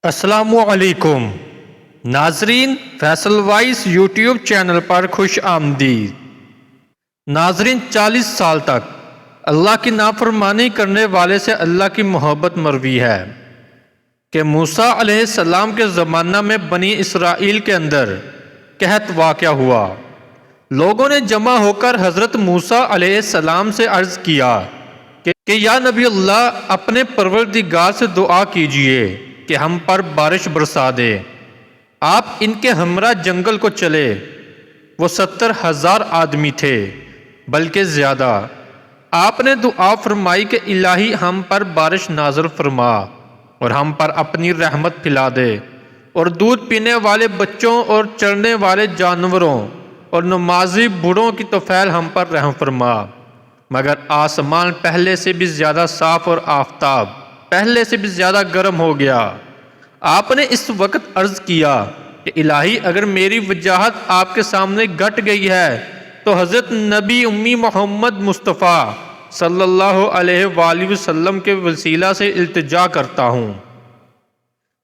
السلام علیکم ناظرین، فیصل وائس یوٹیوب چینل پر خوش آمدید۔ ناظرین، 40 سال تک اللہ کی نافرمانی کرنے والے سے اللہ کی محبت مروی ہے کہ موسیٰ علیہ السلام کے زمانہ میں بنی اسرائیل کے اندر قحط واقع ہوا۔ لوگوں نے جمع ہو کر حضرت موسیٰ علیہ السلام سے عرض کیا کہ یا نبی اللہ، اپنے پروردگار سے دعا کیجئے کہ ہم پر بارش برسا دے۔ آپ ان کے ہمراہ جنگل کو چلے۔ وہ 70,000 آدمی تھے، بلکہ زیادہ۔ آپ نے دعا فرمائی کہ الہی ہم پر بارش نازل فرما اور ہم پر اپنی رحمت پھیلا دے، اور دودھ پینے والے بچوں اور چرنے والے جانوروں اور نمازی بوڑھوں کی طفیل ہم پر رحم فرما۔ مگر آسمان پہلے سے بھی زیادہ صاف اور آفتاب پہلے سے بھی زیادہ گرم ہو گیا۔ آپ نے اس وقت عرض کیا کہ الہی، اگر میری وجاہت آپ کے سامنے گھٹ گئی ہے تو حضرت نبی امی محمد مصطفیٰ صلی اللہ علیہ وآلہ وسلم کے وسیلہ سے التجا کرتا ہوں،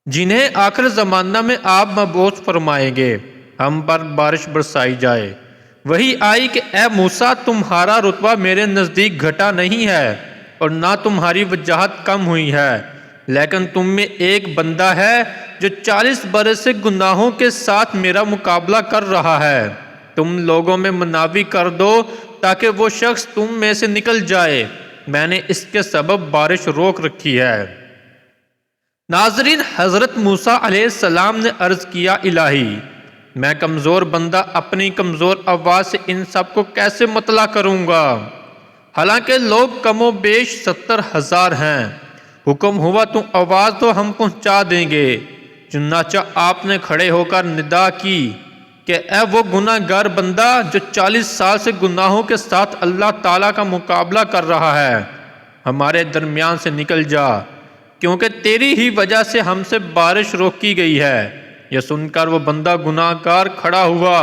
جنہیں آخر زمانہ میں آپ مبعوث فرمائیں گے، ہم پر بارش برسائی جائے۔ وہی آئی کہ اے موسیٰ، تمہارا رتبہ میرے نزدیک گھٹا نہیں ہے اور نہ تمہاری وجاہت کم ہوئی ہے، لیکن تم میں ایک بندہ ہے جو 40 برس سے گناہوں کے ساتھ میرا مقابلہ کر رہا ہے۔ تم لوگوں میں مناوی کر دو تاکہ وہ شخص تم میں سے نکل جائے، میں نے اس کے سبب بارش روک رکھی ہے۔ ناظرین، حضرت موسیٰ علیہ السلام نے عرض کیا، الہی، میں کمزور بندہ اپنی کمزور آواز سے ان سب کو کیسے مطلع کروں گا؟ حالانکہ لوگ کم و بیش 70,000 ہیں۔ حکم ہوا تو آواز تو ہم پہنچا دیں گے۔ چنانچہ آپ نے کھڑے ہو کر ندا کی کہ اے وہ گناہ گار بندہ جو 40 سال سے گناہوں کے ساتھ اللہ تعالیٰ کا مقابلہ کر رہا ہے، ہمارے درمیان سے نکل جا، کیونکہ تیری ہی وجہ سے ہم سے بارش روکی گئی ہے۔ یہ سن کر وہ بندہ گناہ گار کھڑا ہوا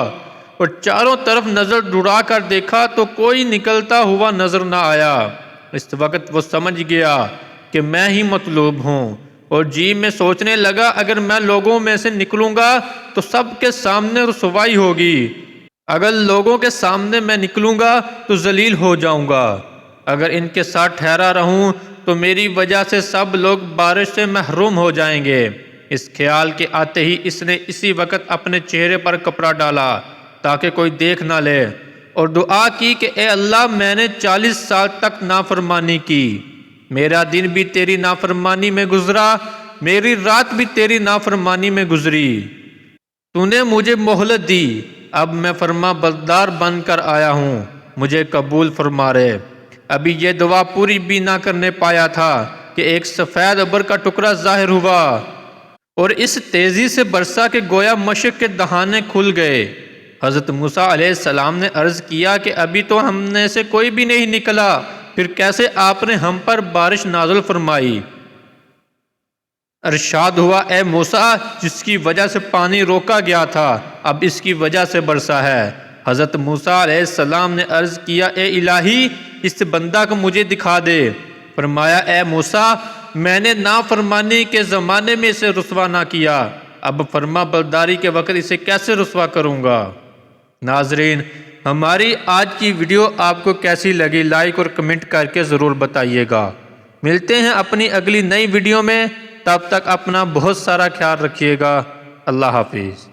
اور چاروں طرف نظر دوڑا کر دیکھا تو کوئی نکلتا ہوا نظر نہ آیا۔ اس وقت وہ سمجھ گیا کہ میں ہی مطلوب ہوں، اور جی میں سوچنے لگا، اگر میں لوگوں میں سے نکلوں گا تو سب کے سامنے رسوائی ہوگی، اگر لوگوں کے سامنے میں نکلوں گا تو ذلیل ہو جاؤں گا، اگر ان کے ساتھ ٹھہرا رہوں تو میری وجہ سے سب لوگ بارش سے محروم ہو جائیں گے۔ اس خیال کے آتے ہی اس نے اسی وقت اپنے چہرے پر کپڑا ڈالا تاکہ کوئی دیکھ نہ لے، اور دعا کی کہ اے اللہ، میں نے 40 سال تک نافرمانی کی، میرا دن بھی تیری نافرمانی میں گزرا، میری رات بھی تیری نافرمانی میں گزری، تو نے مجھے مہلت دی، اب میں فرما بردار بن کر آیا ہوں، مجھے قبول فرما رہے۔ ابھی یہ دعا پوری بھی نہ کرنے پایا تھا کہ ایک سفید ابر کا ٹکڑا ظاہر ہوا اور اس تیزی سے برسا کہ گویا مشرق کے دہانے کھل گئے۔ حضرت موسیٰ علیہ السلام نے عرض کیا کہ ابھی تو ہم نے سے کوئی بھی نہیں نکلا، پھر کیسے آپ نے ہم پر بارش نازل فرمائی؟ ارشاد ہوا، اے موسیٰ، جس کی وجہ سے پانی روکا گیا تھا اب اس کی وجہ سے برسا ہے۔ حضرت موسیٰ علیہ السلام نے عرض کیا، اے الہی، اس بندہ کو مجھے دکھا دے۔ فرمایا، اے موسیٰ، میں نے نافرمانی کے زمانے میں اسے رسوا نہ کیا، اب فرما برداری کے وقت اسے کیسے رسوا کروں گا؟ ناظرین، ہماری آج کی ویڈیو آپ کو کیسی لگی؟ لائک اور کمنٹ کر کے ضرور بتائیے گا۔ ملتے ہیں اپنی اگلی نئی ویڈیو میں، تب تک اپنا بہت سارا خیال رکھیے گا۔ اللہ حافظ۔